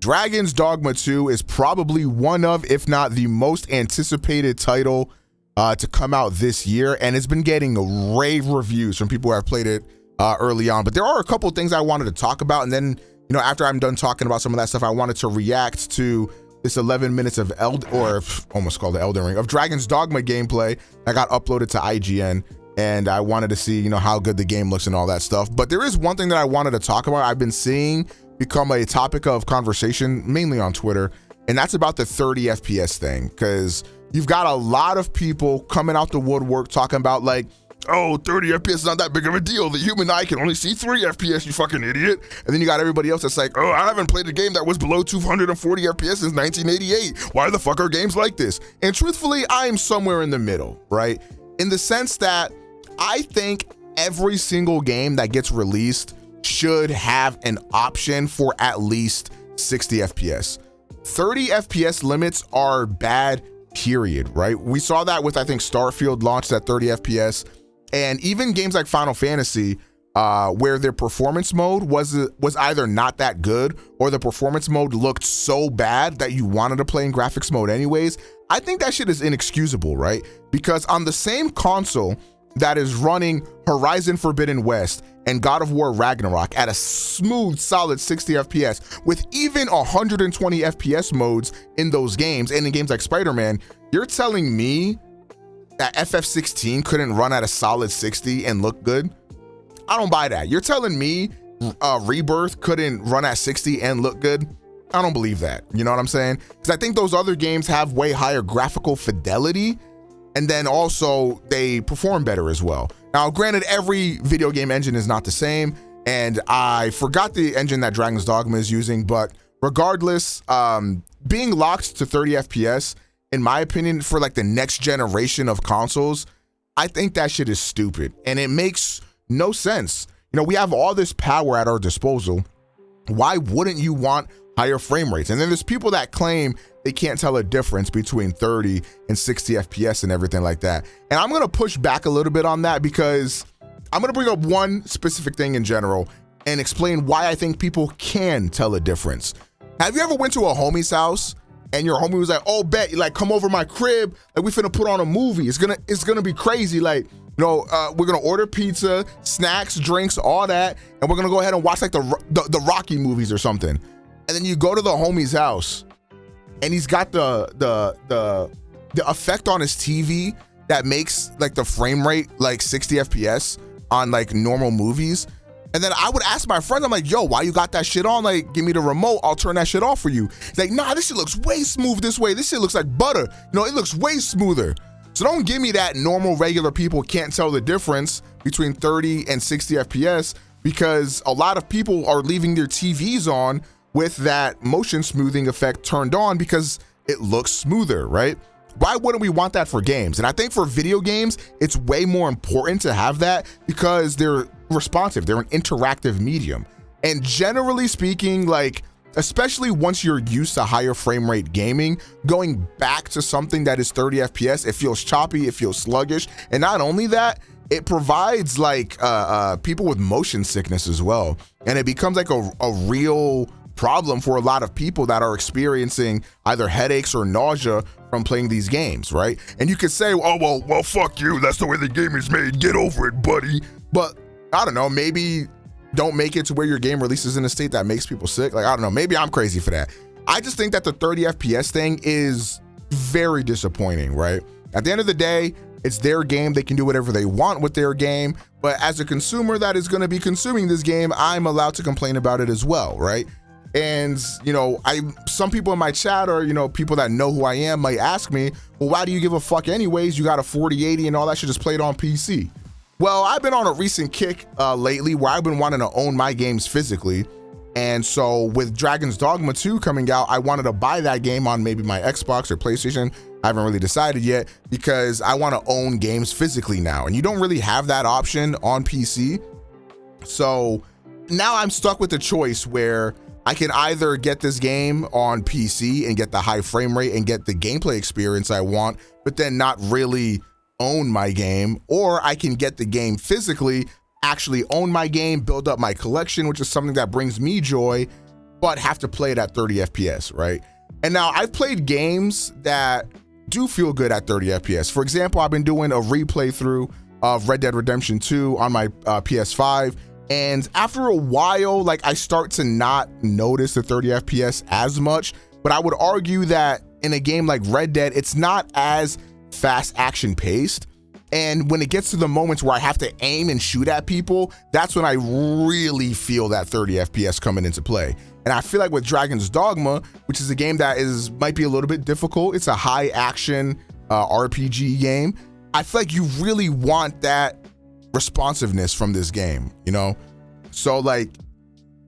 Dragon's Dogma 2 is probably one of, if not the most anticipated title to come out this year, and it's been getting rave reviews from people who have played it early on. But there are a couple things I wanted to talk about, and then, you know, after I'm done talking about some of that stuff, I wanted to react to this 11 minutes of Elden Ring, of Dragon's Dogma gameplay that got uploaded to IGN, and I wanted to see, you know, how good the game looks and all that stuff. But there is one thing that I wanted to talk about. I've been seeing become a topic of conversation, mainly on Twitter, and that's about the 30 FPS thing, because you've got a lot of people coming out the woodwork talking about, like, oh, 30 FPS is not that big of a deal. The human eye can only see 3 FPS, you fucking idiot. And then you got everybody else that's like, oh, I haven't played a game that was below 240 FPS since 1988. Why the fuck are games like this? And truthfully, I am somewhere in the middle, right? In the sense that I think every single game that gets released should have an option for at least 60 FPS. 30 FPS limits are bad, period, right? We saw that with, I think, Starfield launched at 30 FPS. And even games like Final Fantasy, where their performance mode was either not that good or the performance mode looked so bad that you wanted to play in graphics mode anyways, I think that shit is inexcusable, right? Because on the same console that is running Horizon Forbidden West and God of War Ragnarok at a smooth, solid 60 FPS with even 120 FPS modes in those games, and in games like Spider-Man, you're telling me that FF16 couldn't run at a solid 60 and look good? I don't buy that. You're telling me Rebirth couldn't run at 60 and look good? I don't believe that. You know what I'm saying? Because I think those other games have way higher graphical fidelity, and then also they perform better as well. Now, granted, every video game engine is not the same, and I forgot the engine that Dragon's Dogma is using, but regardless, being locked to 30 FPS, in my opinion, for like the next generation of consoles, I think that shit is stupid, and it makes no sense. You know, we have all this power at our disposal. Why wouldn't you want higher frame rates? And then there's people that claim they can't tell a difference between 30 and 60 FPS and everything like that. And I'm gonna push back a little bit on that, because I'm gonna bring up one specific thing in general and explain why I think people can tell a difference. Have you ever went to a homie's house and your homie was like, oh, bet, like, come over my crib, like, we finna put on a movie. It's gonna be crazy. Like, you know, we're gonna order pizza, snacks, drinks, all that, and we're gonna go ahead and watch like the Rocky movies or something. And then you go to the homie's house, and he's got the effect on his TV that makes like the frame rate like 60 FPS on like normal movies. And then I would ask my friend, I'm like, yo, why you got that shit on? Like, give me the remote, I'll turn that shit off for you. He's like, nah, this shit looks way smooth this way. This shit looks like butter. You know, it looks way smoother. So don't give me that normal, regular people can't tell the difference between 30 and 60 FPS, because a lot of people are leaving their TVs on with that motion smoothing effect turned on because it looks smoother, right? Why wouldn't we want that for games? And I think for video games, it's way more important to have that because they're responsive, they're an interactive medium. And generally speaking, like, especially once you're used to higher frame rate gaming, going back to something that is 30 FPS, it feels choppy, it feels sluggish. And not only that, it provides like people with motion sickness as well. And it becomes like a real problem for a lot of people that are experiencing either headaches or nausea from playing these games, right? And you could say, oh, well, fuck you, that's the way the game is made, get over it, buddy. But I don't know, maybe don't make it to where your game releases in a state that makes people sick. Like, I don't know, maybe I'm crazy for that. I just think that the 30 FPS thing is very disappointing, right? At the end of the day, it's their game, they can do whatever they want with their game, but as a consumer that is gonna be consuming this game, I'm allowed to complain about it as well, right? And, you know, some people in my chat, or, you know, people that know who I am, might ask me, well, why do you give a fuck anyways? You got a 4080 and all that shit, just play it on PC. Well, I've been on a recent kick lately where I've been wanting to own my games physically. And so with Dragon's Dogma 2 coming out, I wanted to buy that game on maybe my Xbox or PlayStation. I haven't really decided yet, because I want to own games physically now. And you don't really have that option on PC. So now I'm stuck with the choice where I can either get this game on PC and get the high frame rate and get the gameplay experience I want, but then not really own my game, or I can get the game physically, actually own my game, build up my collection, which is something that brings me joy, but have to play it at 30 FPS, right? And now I've played games that do feel good at 30 FPS. For example, I've been doing a replay through of Red Dead Redemption 2 on my PS5. And after a while, like, I start to not notice the 30 FPS as much, but I would argue that in a game like Red Dead, it's not as fast action paced. And when it gets to the moments where I have to aim and shoot at people, that's when I really feel that 30 FPS coming into play. And I feel like with Dragon's Dogma, which is a game that might be a little bit difficult, it's a high action RPG game. I feel like you really want that responsiveness from this game, you know? So like,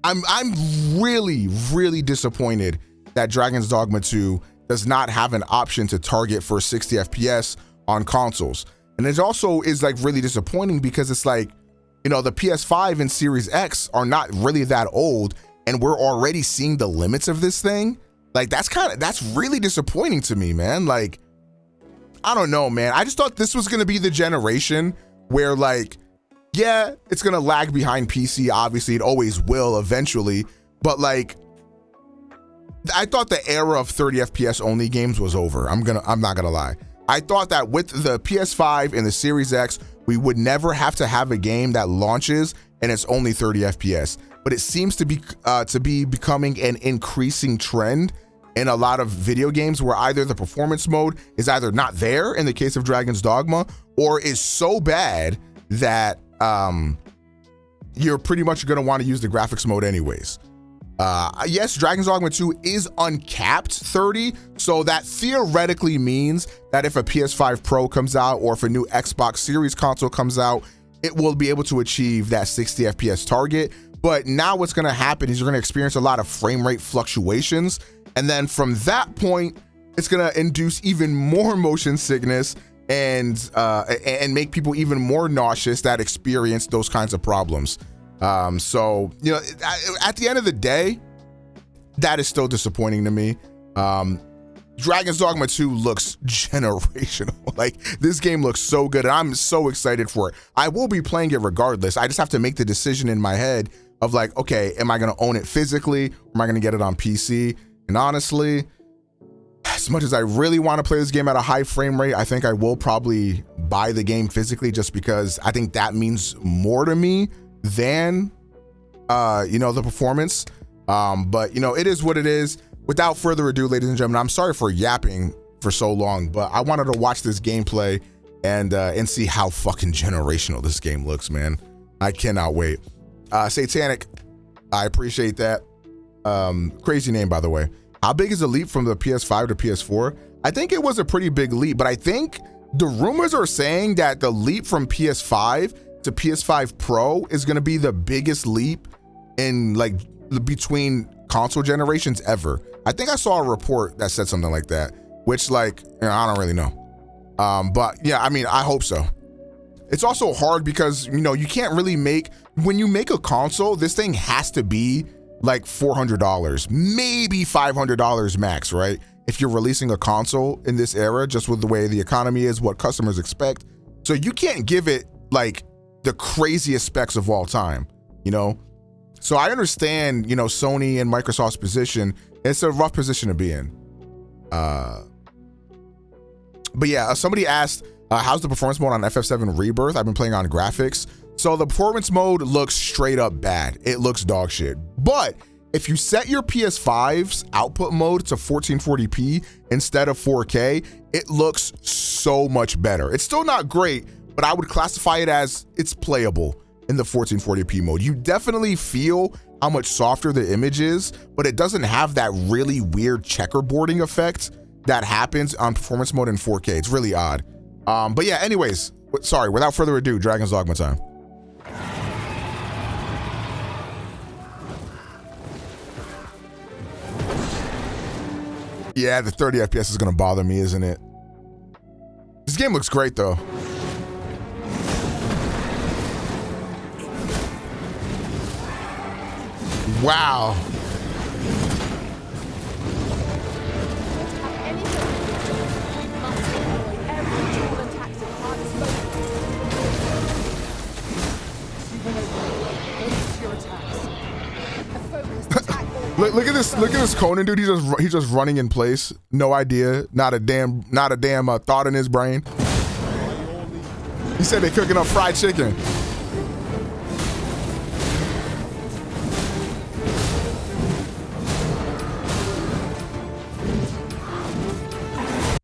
I'm really, really disappointed that Dragon's Dogma 2 does not have an option to target for 60 FPS on consoles. And it also is like really disappointing because it's like, you know, the PS5 and Series X are not really that old, and we're already seeing the limits of this thing. Like, that's really disappointing to me, man. Like, I don't know, man. I just thought this was gonna be the generation where, like, yeah, it's gonna lag behind PC. Obviously, it always will eventually. But like, I thought the era of 30 FPS only games was over. I'm not gonna lie. I thought that with the PS5 and the Series X, we would never have to have a game that launches and it's only 30 FPS. But it seems to be becoming an increasing trend in a lot of video games where either the performance mode is either not there in the case of Dragon's Dogma, or is so bad that you're pretty much going to want to use the graphics mode anyways. Yes, Dragon's Dogma 2 is uncapped 30, so that theoretically means that if a PS5 Pro comes out or if a new Xbox Series console comes out, it will be able to achieve that 60 FPS target. But now what's going to happen is you're going to experience a lot of frame rate fluctuations, and then from that point, it's going to induce even more motion sickness and make people even more nauseous that experience those kinds of problems. So, you know, at the end of the day, that is still disappointing to me. Dragon's Dogma 2 looks generational. Like, this game looks so good, and I'm so excited for it. I will be playing it regardless. I just have to make the decision in my head of like, okay, am I going to own it physically, or am I going to get it on PC? And honestly, as much as I really want to play this game at a high frame rate, I think I will probably buy the game physically, just because I think that means more to me than, you know, the performance. But, you know, it is what it is. Without further ado, ladies and gentlemen, I'm sorry for yapping for so long, but I wanted to watch this gameplay and see how fucking generational this game looks, man. I cannot wait. Satanic, I appreciate that. Crazy name, by the way. How big is the leap from the PS5 to PS4? I think it was a pretty big leap, but I think the rumors are saying that the leap from PS5 to PS5 Pro is going to be the biggest leap in like between console generations ever. I think I saw a report that said something like that, which, like, you know, I don't really know. But yeah, I mean, I hope so. It's also hard because, you know, you can't really when you make a console, this thing has to be like $400, maybe $500 max, right? If you're releasing a console in this era, just with the way the economy is, what customers expect. So you can't give it like the craziest specs of all time, you know? So I understand, you know, Sony and Microsoft's position. It's a rough position to be in. But yeah, somebody asked, how's the performance mode on FF7 Rebirth? I've been playing on graphics. So the performance mode looks straight up bad. It looks dog shit. But if you set your PS5's output mode to 1440p instead of 4K, it looks so much better. It's still not great, but I would classify it as it's playable in the 1440p mode. You definitely feel how much softer the image is, but it doesn't have that really weird checkerboarding effect that happens on performance mode in 4K. It's really odd. But yeah, anyways, sorry, without further ado, Dragon's Dogma time. Yeah, the 30 FPS is gonna bother me, isn't it? This game looks great though. Wow. Look at this. Look at this Conan dude. He's just running in place. No idea. Not a damn thought in his brain. He said they're cooking up fried chicken.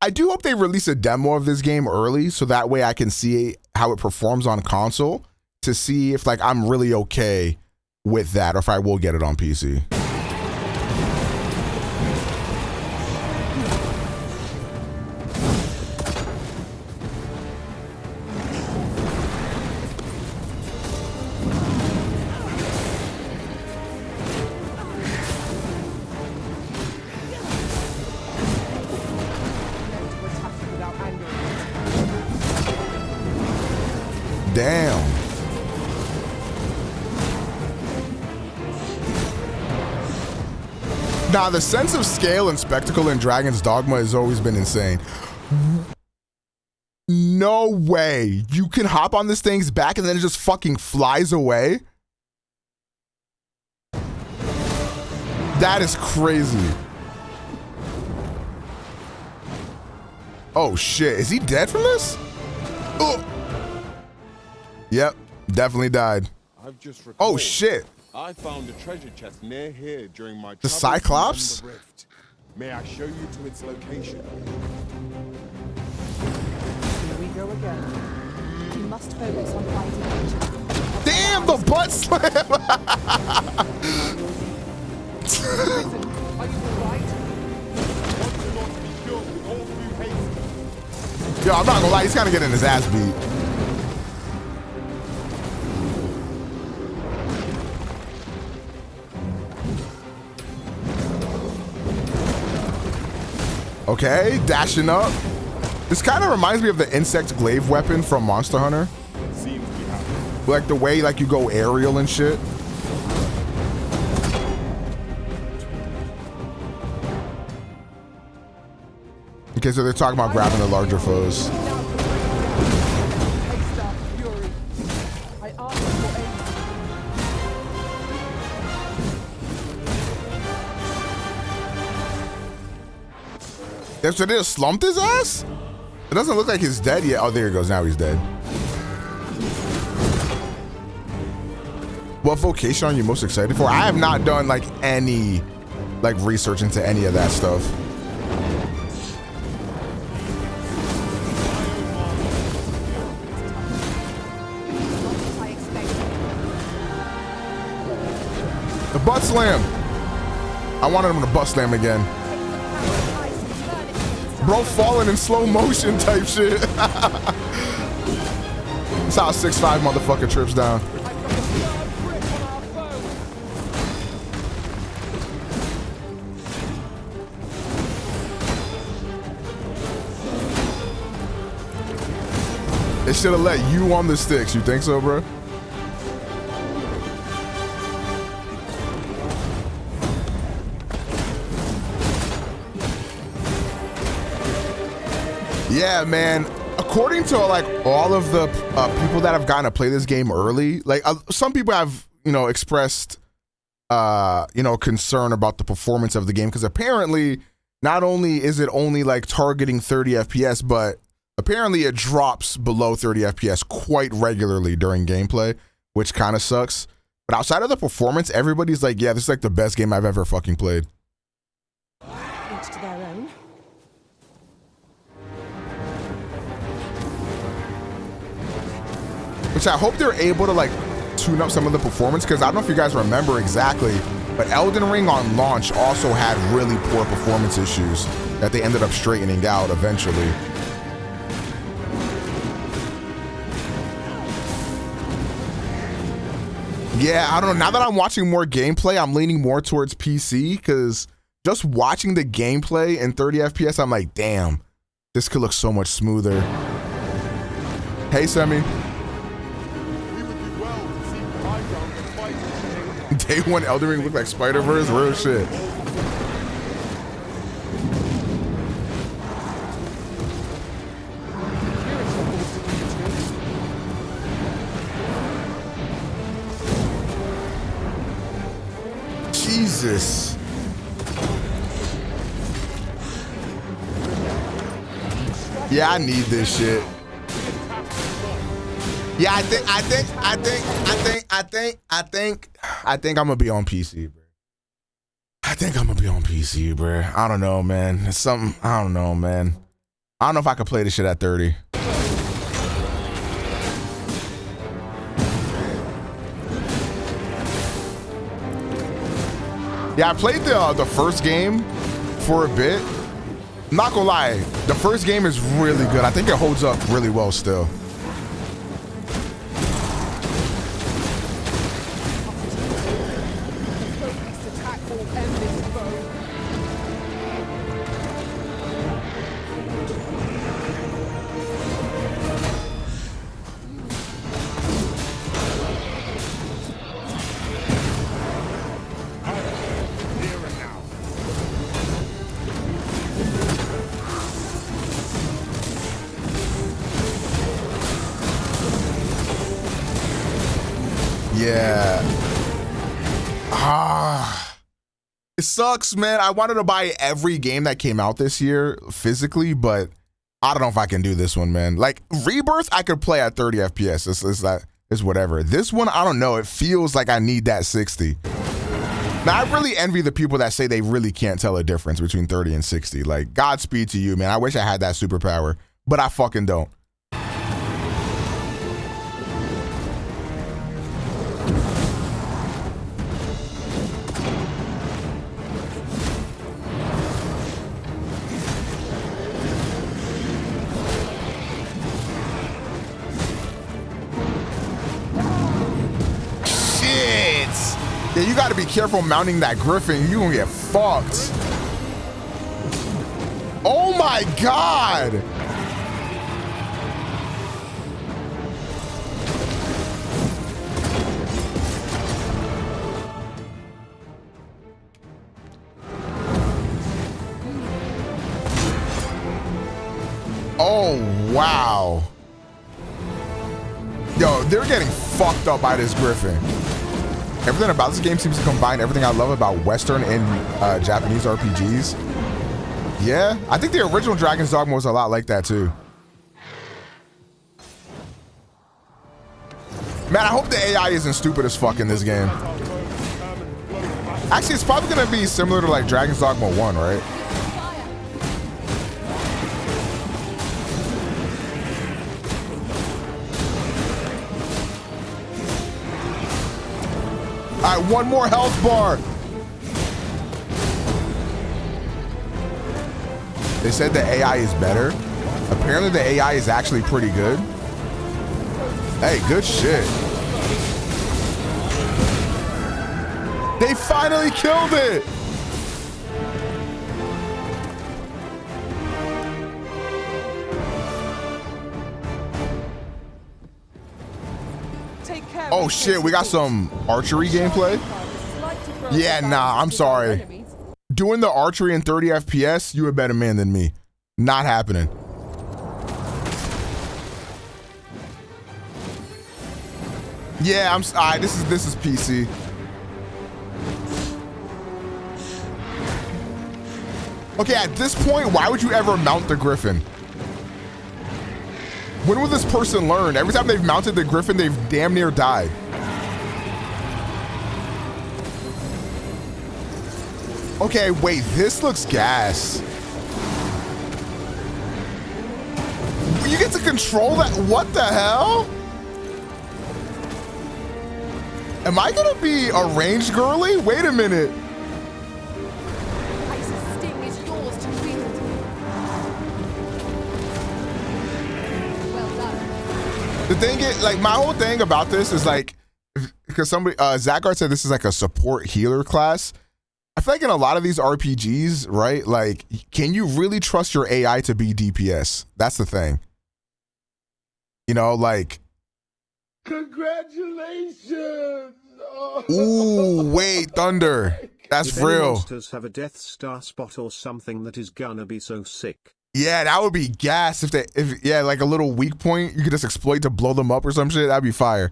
I do hope they release a demo of this game early so that way I can see how it performs on console to see if like I'm really okay with that or if I will get it on PC. Damn. Nah, the sense of scale and spectacle in Dragon's Dogma has always been insane. No way. You can hop on this thing's back and then it just fucking flies away. That is crazy. Oh shit, is he dead from this? Oh. Yep, definitely died. I've just oh shit. I found a treasure chest near here during my the Cyclops? The rift. May I show you to its location? Here we go again. You must focus on fighting. Damn, the butt slam! Are you alright? Yo, I'm not gonna lie, he's kind of getting his ass beat. Okay, dashing up. This kind of reminds me of the insect glaive weapon from Monster Hunter. Like the way like you go aerial and shit. Okay, so they're talking about grabbing the larger foes. So they just slumped his ass? It doesn't look like he's dead yet. Oh, there he goes. Now he's dead. What vocation are you most excited for? I have not done like any like research into any of that stuff. The butt slam. I wanted him to butt slam again. Bro falling in slow motion type shit. That's how a 6'5" motherfucker trips down. They should have let you on the sticks. You think so, bro? Yeah, man. According to like all of the people that have gotten to play this game early, like some people have, you know, expressed, you know, concern about the performance of the game because apparently not only is it only like targeting 30 FPS, but apparently it drops below 30 FPS quite regularly during gameplay, which kind of sucks. But outside of the performance, everybody's like, yeah, this is like the best game I've ever fucking played. Each to their own. Which I hope they're able to like tune up some of the performance because I don't know if you guys remember exactly, but Elden Ring on launch also had really poor performance issues that they ended up straightening out eventually. Yeah, I don't know. Now that I'm watching more gameplay, I'm leaning more towards PC because just watching the gameplay in 30 FPS, I'm like, damn, this could look so much smoother. Hey, Semi. Day one Elden Ring looked like Spider-Verse, real shit. Jesus. Yeah, I need this shit. Yeah, I think I'm gonna be on PC, bro. I think I'm gonna be on PC, bro. I don't know, man. It's something, I don't know, man. I don't know if I could play this shit at 30. Yeah, I played the first game for a bit. I'm not gonna lie, the first game is really good. I think it holds up really well still. Yeah. It sucks, man. I wanted to buy every game that came out this year physically, but I don't know if I can do this one, man. Like Rebirth, I could play at 30 FPS. It's whatever. This one, I don't know. It feels like I need that 60. Now, I really envy the people that say they really can't tell a difference between 30 and 60. Like, Godspeed to you, man. I wish I had that superpower, but I fucking don't. Yeah, you gotta be careful mounting that Griffin. You gonna get fucked. Oh my God. Oh, wow. Yo, they're getting fucked up by this Griffin. Everything about this game seems to combine everything I love about Western and Japanese RPGs. Yeah, I think the original Dragon Dogma was a lot like that too. Man, I hope the AI isn't stupid as fuck in this game. Actually, it's probably gonna be similar to like Dragon Dogma 1, right? All right, one more health bar. They said the AI is better. Apparently the AI is actually pretty good. Hey, good shit. They finally killed it. Oh shit, we got some archery gameplay? Yeah, nah, I'm sorry. Doing the archery in 30 FPS, you a better man than me. Not happening. Yeah, alright, this is PC. Okay, at this point, why would you ever mount the Griffin? When will this person learn? Every time they've mounted the Griffin, they've damn near died. Okay, wait, this looks gas. You get to control that? What the hell? Am I gonna be a range girly? Wait a minute. The thing is, like, my whole thing about this is like, because somebody, Zachar said this is like a support healer class. I feel like in a lot of these RPGs, right? Like, can you really trust your AI to be DPS? That's the thing. You know, like. Congratulations! Oh. Ooh, wait, Thunder. That's if real. Monsters have a Death Star spot or something that is gonna be so sick. Yeah, that would be gas if yeah, like a little weak point you could just exploit to blow them up or some shit. That'd be fire.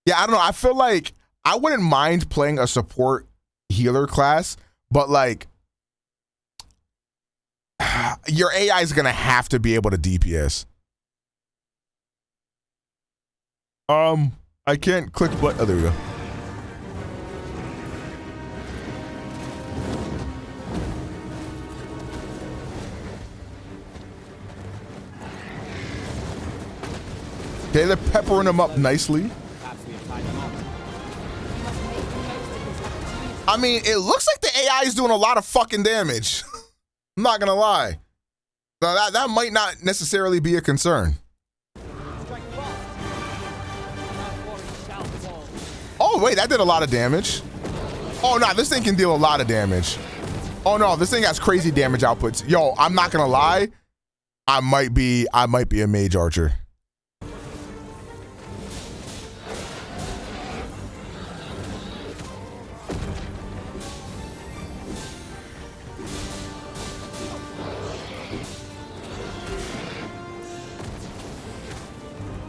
Yeah, I don't know. I feel like I wouldn't mind playing a support healer class, but like, I your AI is gonna have to be able to DPS. I can't click but oh, there we go. Okay, they're peppering them up nicely. I mean, it looks like the AI is doing a lot of fucking damage. I'm not gonna lie. So that might not necessarily be a concern. Oh wait, that did a lot of damage. Oh no, this thing can deal a lot of damage. Oh no, this thing has crazy damage outputs. Yo, I'm not gonna lie. I might be a mage archer.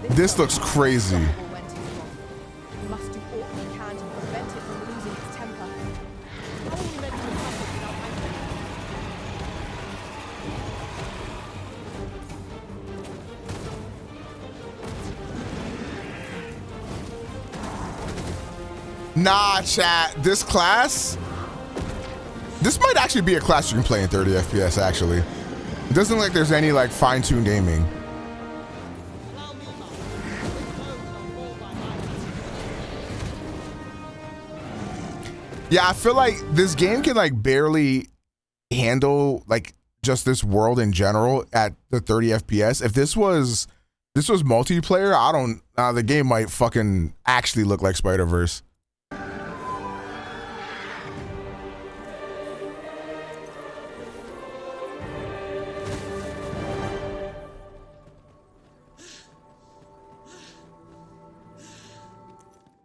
This looks crazy. You must do all you can to prevent it from losing its temper. How are you meant to recover without anger? Nah, chat. This class, this might actually be a class you can play in 30 FPS. Actually, it doesn't look like there's any like fine-tuned aiming. Yeah, I feel like this game can like barely handle like just this world in general at the 30 FPS. If this was multiplayer, I don't the game might fucking actually look like Spider-Verse.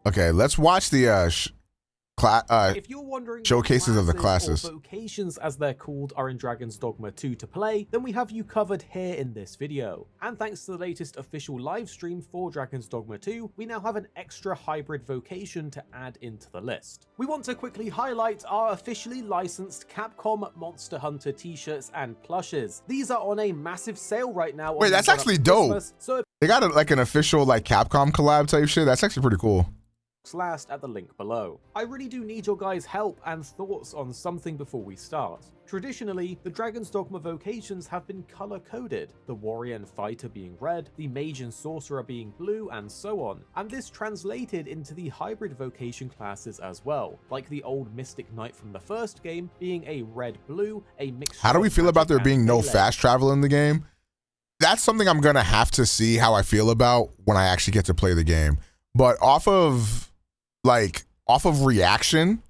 Okay, let's watch the if you're wondering showcases of the classes. Or vocations as they're called are in Dragon's Dogma 2 to play, then we have you covered here in this video. And thanks to the latest official live stream for Dragon's Dogma 2, we now have an extra hybrid vocation to add into the list. We want to quickly highlight our officially licensed Capcom Monster Hunter t-shirts and plushes. These are on a massive sale right now. Wait, that's actually dope. So they got like an official like Capcom collab type shit. That's actually pretty cool. Last at the link below. I really do need your guys' help and thoughts on something before we start. Traditionally, the Dragon's Dogma vocations have been color-coded, the warrior and fighter being red, the mage and sorcerer being blue, and so on, and this translated into the hybrid vocation classes as well, like the old Mystic Knight from the first game being a red-blue, a mixture. How do we feel about there being no fast travel in the game? That's something I'm gonna have to see how I feel about when I actually get to play the game. But off of reaction,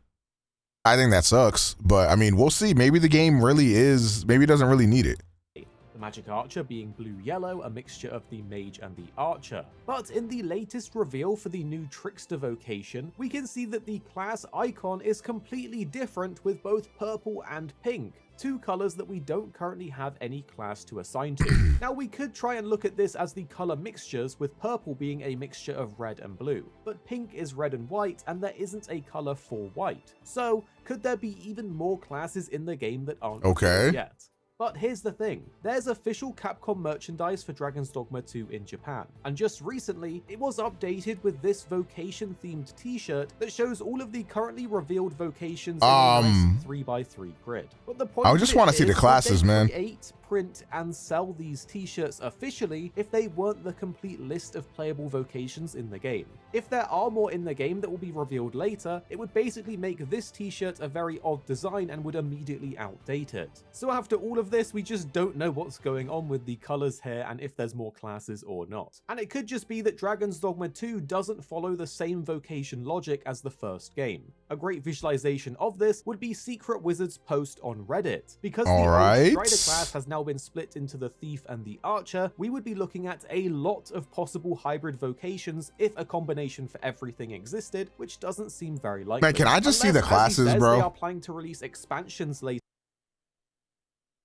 I think that sucks. But I mean, we'll see. Maybe the game really is, maybe it doesn't really need it. The magic archer being blue-yellow, a mixture of the mage and the archer. But in the latest reveal for the new trickster vocation, we can see that the class icon is completely different with both purple and pink, two colors that we don't currently have any class to assign to. Now we could try and look at this as the color mixtures, with purple being a mixture of red and blue, but pink is red and white and there isn't a color for white. So could there be even more classes in the game that aren't okay yet? But here's the thing, there's official Capcom merchandise for Dragon's Dogma 2 in Japan, and just recently, it was updated with this vocation-themed t-shirt that shows all of the currently revealed vocations in a nice 3x3 grid. But the point I just want to see the classes, man. Create, print, and sell these t-shirts officially if they weren't the complete list of playable vocations in the game. If there are more in the game that will be revealed later, it would basically make this t-shirt a very odd design and would immediately outdate it. So after all of this, we just don't know what's going on with the colors here and if there's more classes or not. And it could just be that Dragon's Dogma 2 doesn't follow the same vocation logic as the first game. A great visualization of this would be Secret Wizard's post on Reddit. Because the old Strider class has now been split into the Thief and the Archer, we would be looking at a lot of possible hybrid vocations if a combination for everything existed, which doesn't seem very likely. Man, can I just see the classes, bro? They are planning to release expansions later.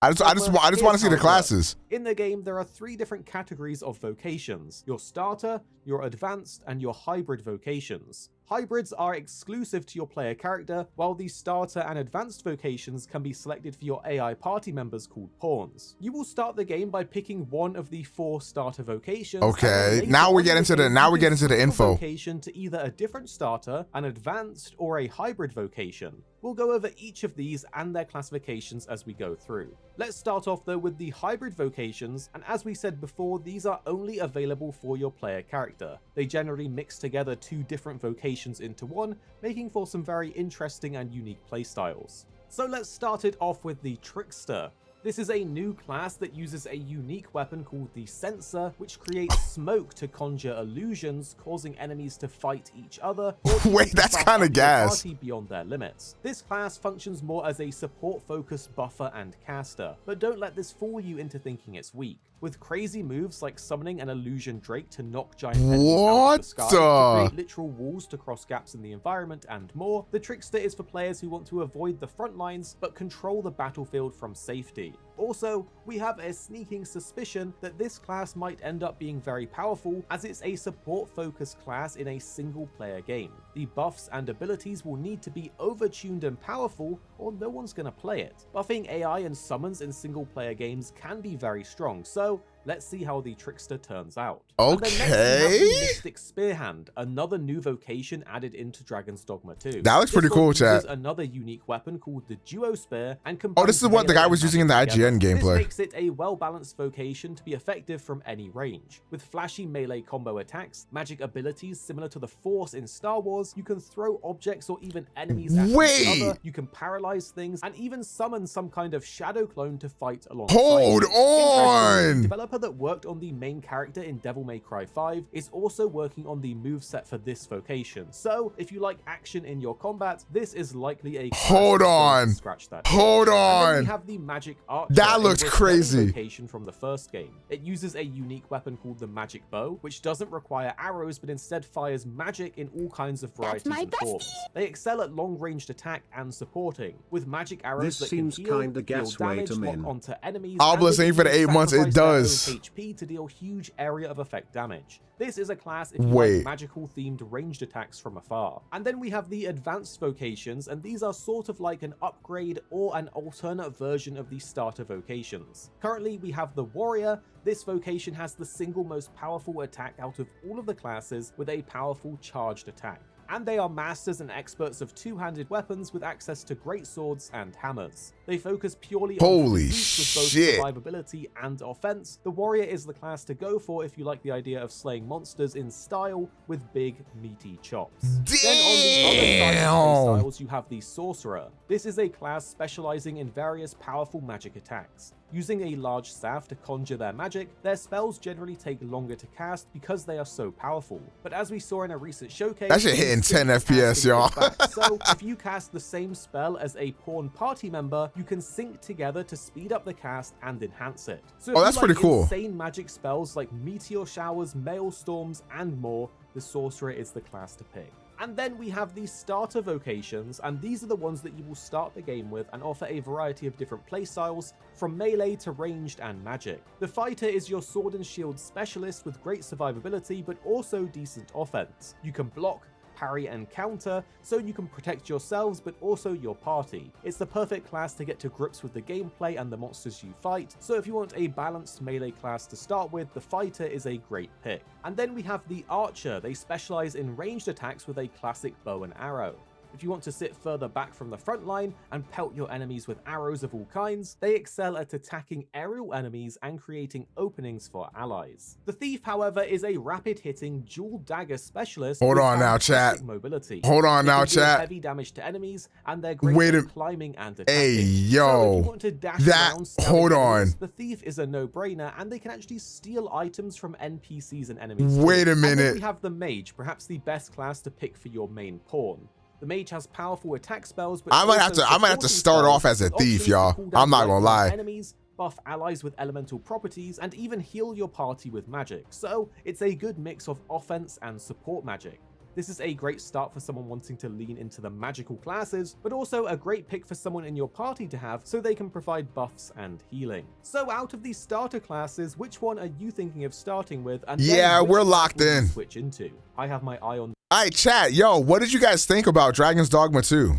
I just want to see the classes. In the game, there are 3 different categories of vocations: your starter, your advanced, and your hybrid vocations. Hybrids are exclusive to your player character, while the starter and advanced vocations can be selected for your AI party members called pawns. You will start the game by picking one of the 4 starter vocations. Okay, now we get into the info. Vocation to either a different starter, an advanced, or a hybrid vocation. We'll go over each of these and their classifications as we go through. Let's start off though with the hybrid vocations, and as we said before, these are only available for your player character. They generally mix together 2 different vocations into one, making for some very interesting and unique playstyles. So let's start it off with the Trickster. This is a new class that uses a unique weapon called the Sensor, which creates smoke to conjure illusions, causing enemies to fight each other. Wait, that's kind of gas. Beyond their limits. This class functions more as a support-focused buffer and caster, but don't let this fool you into thinking it's weak. With crazy moves like summoning an illusion drake to knock giant enemies out of the sky, to create literal walls to cross gaps in the environment, and more, the Trickster is for players who want to avoid the front lines but control the battlefield from safety. Also, we have a sneaking suspicion that this class might end up being very powerful, as it's a support-focused class in a single-player game. The buffs and abilities will need to be overtuned and powerful, or no one's gonna play it. Buffing AI and summons in single-player games can be very strong, so let's see how the Trickster turns out. Okay. Mystic Spearhand, another new vocation added into Dragon's Dogma 2. That looks pretty cool, chat. Another unique weapon called the Duo Spear, and oh, this is what the guy was using in the IGN gameplay. This makes it a well-balanced vocation to be effective from any range. With flashy melee combo attacks, magic abilities similar to the Force in Star Wars, you can throw objects or even enemies at each other, you can paralyze things, and even summon some kind of shadow clone to fight alongside. Hold on! The developer that worked on the main character in Devil May Cry 5 is also working on the moveset for this vocation. So, if you like action in your combat, this is likely a Hold on. Scratch that. Hold on. We have the Magic Archer. That looks crazy. Vocation from the first game. It uses a unique weapon called the Magic Bow, which doesn't require arrows but instead fires magic in all kinds of varieties and forms. They excel at long-ranged attack and supporting, with magic arrows that can heal, deal damage, lock onto enemies. Obelisk ain't for the 8 months. It does. HP to deal huge area of effect damage. This is a class if you like magical themed ranged attacks from afar. And then we have the advanced vocations, and these are sort of like an upgrade or an alternate version of the starter vocations. Currently we have the Warrior. This vocation has the single most powerful attack out of all of the classes, with a powerful charged attack. And they are masters and experts of two-handed weapons with access to great swords and hammers. They focus purely on physique with both survivability and offense. The Warrior is the class to go for if you like the idea of slaying monsters in style with big, meaty chops. Then on the other side of styles, you have the Sorcerer. This is a class specializing in various powerful magic attacks. Using a large staff to conjure their magic, their spells generally take longer to cast because they are so powerful. But as we saw in a recent showcase, that shit hitting 10 FPS, y'all. So if you cast the same spell as a pawn party member, you can sync together to speed up the cast and enhance it. So if that's you like pretty cool. Insane magic spells like meteor showers, maelstorms, and more, the Sorcerer is the class to pick. And then we have the starter vocations, and these are the ones that you will start the game with and offer a variety of different playstyles, from melee to ranged and magic. The Fighter is your sword and shield specialist with great survivability but also decent offense. You can block, parry and counter, so you can protect yourselves but also your party. It's the perfect class to get to grips with the gameplay and the monsters you fight, so if you want a balanced melee class to start with, the Fighter is a great pick. And then we have the Archer. They specialize in ranged attacks with a classic bow and arrow. If you want to sit further back from the front line and pelt your enemies with arrows of all kinds, they excel at attacking aerial enemies and creating openings for allies. The Thief, however, is a rapid-hitting dual dagger specialist. Hold on now, chat. Mobility. Hold on now, chat. Heavy damage to enemies, and they're great at climbing and attacking. Hey, yo. So if you want to dash around, hold on. The Thief is a no-brainer, and they can actually steal items from NPCs and enemies. Wait a minute. And then we have the Mage, perhaps the best class to pick for your main pawn. The Mage has powerful attack spells, but I might have to start off as a thief, y'all. I'm not gonna lie. Enemies, buff allies with elemental properties, and even heal your party with magic. So it's a good mix of offense and support magic. This is a great start for someone wanting to lean into the magical classes, but also a great pick for someone in your party to have so they can provide buffs and healing. So out of these starter classes, which one are you thinking of starting with? And Yeah, we're locked will you in. Switch into. I have my eye on. All right, chat. Yo, what did you guys think about Dragon's Dogma 2?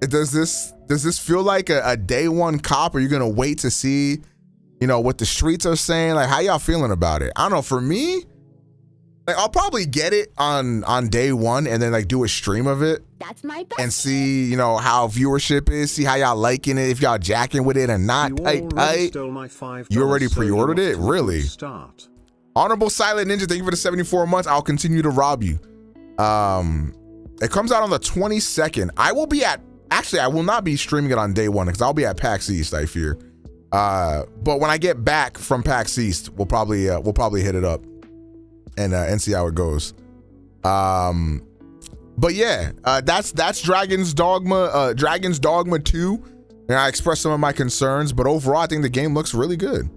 Does this feel like a day one cop? Or are you gonna wait to see, you know, what the streets are saying? Like, how y'all feeling about it? I don't know. For me, like, I'll probably get it on day one and then like do a stream of it. That's my best. And see, you know, how viewership is. See how y'all liking it. If y'all jacking with it or not. You already pre-ordered it? Really? Start. Honorable Silent Ninja, thank you for the 74 months. I'll continue to rob you. It comes out on the 22nd. Actually, I will not be streaming it on day one because I'll be at PAX East, I fear. But when I get back from PAX East, we'll probably hit it up and see how it goes. But yeah, that's Dragon's Dogma 2. And I expressed some of my concerns, but overall, I think the game looks really good.